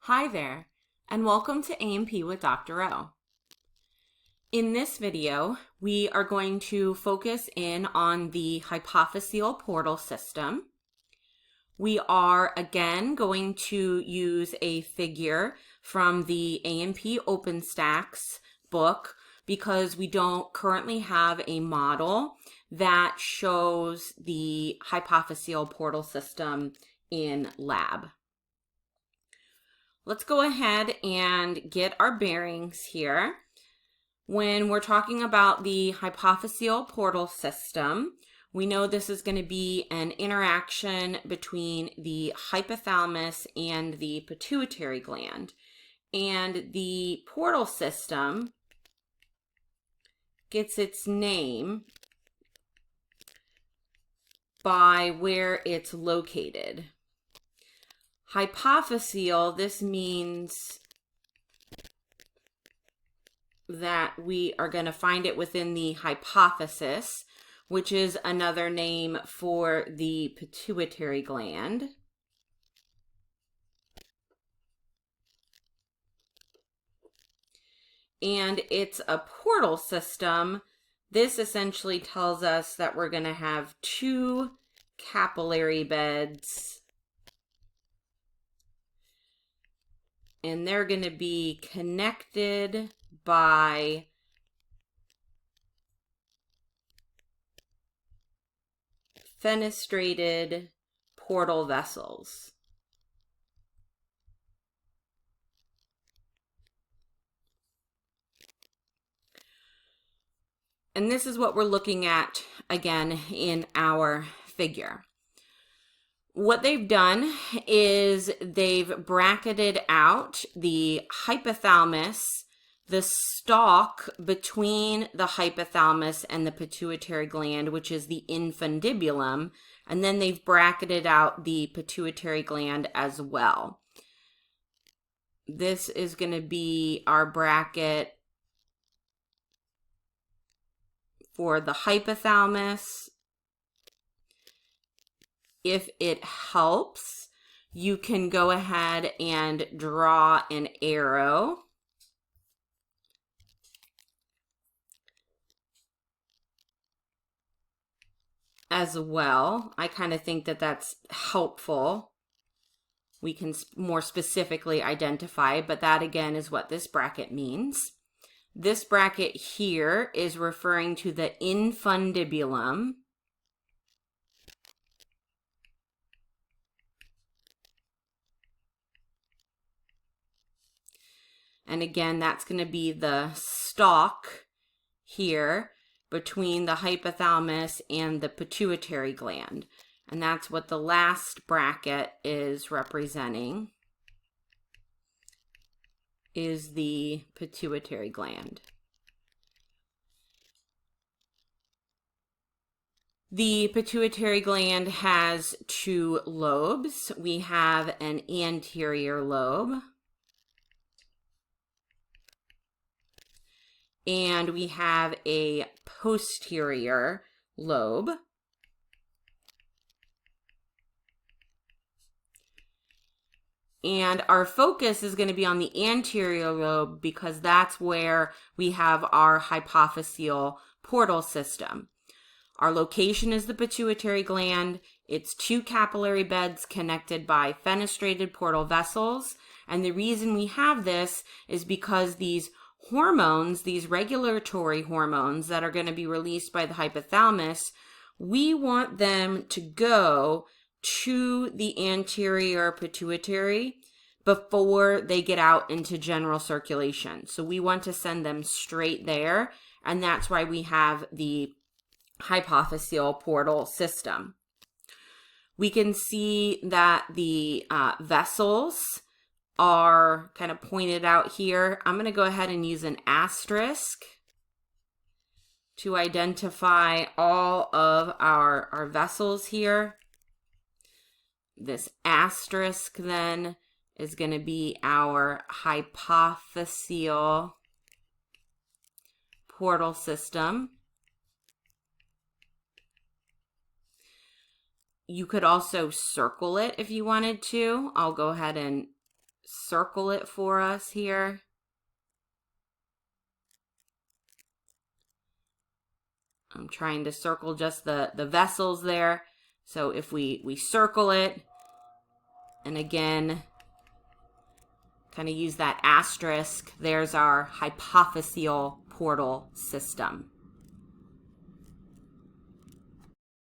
Hi there, and welcome to A&P with Dr. O. In this video, we are going to focus in on the hypophyseal portal system. We are again going to use a figure from the A&P OpenStax book because we don't currently have a model that shows the hypophyseal portal system in lab. Let's go ahead and get our bearings here. When we're talking about the hypophyseal portal system, we know this is going to be an interaction between the hypothalamus and the pituitary gland. And the portal system gets its name by where it's located. Hypophyseal, this means that we are going to find it within the hypophysis, which is another name for the pituitary gland. And it's a portal system. This essentially tells us that we're going to have two capillary beds, and they're going to be connected by fenestrated portal vessels. And this is what we're looking at again in our figure. What they've done is they've bracketed out the hypothalamus, the stalk between the hypothalamus and the pituitary gland, which is the infundibulum, and then they've bracketed out the pituitary gland as well. This is going to be our bracket for the hypothalamus. If it helps, you can go ahead and draw an arrow as well. I kind of think that that's helpful. We can more specifically identify, but that again is what this bracket means. This bracket here is referring to the infundibulum. And again, that's going to be the stalk here between the hypothalamus and the pituitary gland. And that's what the last bracket is representing, is the pituitary gland. The pituitary gland has two lobes. We have an anterior lobe, and we have a posterior lobe. And our focus is going to be on the anterior lobe because that's where we have our hypophyseal portal system. Our location is the pituitary gland. It's two capillary beds connected by fenestrated portal vessels. And the reason we have this is because these hormones, these regulatory hormones that are going to be released by the hypothalamus, we want them to go to the anterior pituitary before they get out into general circulation. So we want to send them straight there, and that's why we have the hypophyseal portal system. We can see that the vessels are kind of pointed out here. I'm going to go ahead and use an asterisk to identify all of our vessels here. This asterisk then is going to be our hypophyseal portal system. You could also circle it if you wanted to. I'll go ahead and circle it for us here. I'm trying to circle just the vessels there. So if we circle it, and again, kind of use that asterisk, there's our hypophyseal portal system.